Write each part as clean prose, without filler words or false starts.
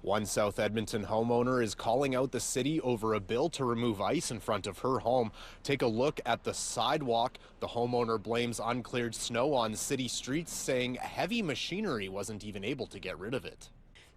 One South Edmonton homeowner is calling out the city over a bill to remove ice in front of her home. Take a look at the sidewalk. The homeowner blames uncleared snow on city streets, saying heavy machinery wasn't even able to get rid of it.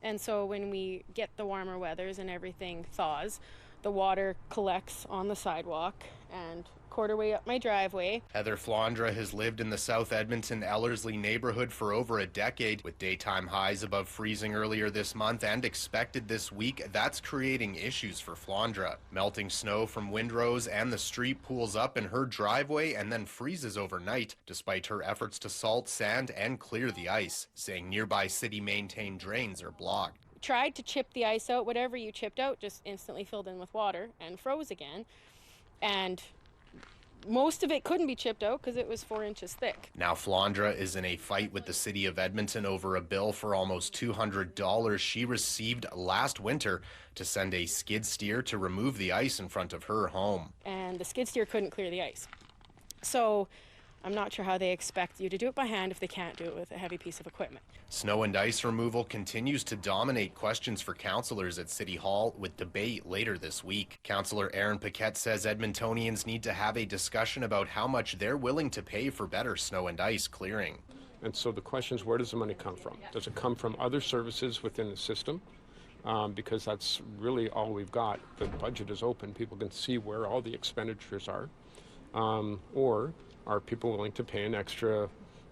And so when we get the warmer weathers and everything thaws, the water collects on the sidewalk and quarter way up my driveway. Heather Flandra has lived in the South Edmonton Ellerslie neighborhood for over a decade. With daytime highs above freezing earlier this month and expected this week, that's creating issues for Flandra. Melting snow from windrows and the street pools up in her driveway and then freezes overnight, despite her efforts to salt, sand, and clear the ice, saying nearby city-maintained drains are blocked. Tried to chip the ice out. Whatever you chipped out just instantly filled in with water and froze again. And most of it couldn't be chipped out because it was 4 inches thick. Now Flandra is in a fight with the city of Edmonton over a bill for almost $200 she received last winter to send a skid steer to remove the ice in front of her home. And the skid steer couldn't clear the ice. So I'm not sure how they expect you to do it by hand if they can't do it with a heavy piece of equipment. Snow and ice removal continues to dominate questions for councillors at City Hall, with debate later this week. Councillor Aaron Paquette says Edmontonians need to have a discussion about how much they're willing to pay for better snow and ice clearing. And so the question is, where does the money come from? Does it come from other services within the system? Because that's really all we've got. The budget is open. People can see where all the expenditures are. Or are people willing to pay an extra,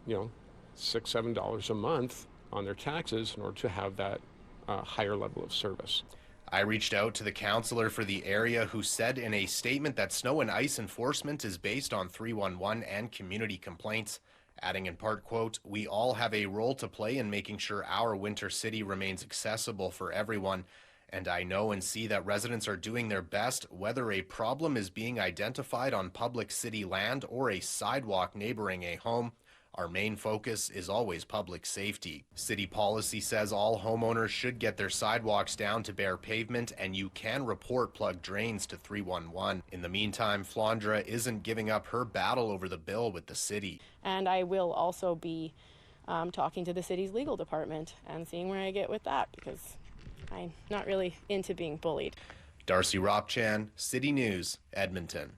$6, $7 a month on their taxes in order to have that higher level of service? I reached out to the councillor for the area, who said in a statement that snow and ice enforcement is based on 311 and community complaints, adding in part, quote, "We all have a role to play in making sure our winter city remains accessible for everyone. And I know and see that residents are doing their best, whether a problem is being identified on public city land or a sidewalk neighboring a home. Our main focus is always public safety. City policy says all homeowners should get their sidewalks down to bare pavement, and you can report plugged drains to 311. In the meantime, Flandra isn't giving up her battle over the bill with the city. And I will also be talking to the city's legal department and seeing where I get with that, because I'm not really into being bullied. Darcy Ropchan, City News, Edmonton.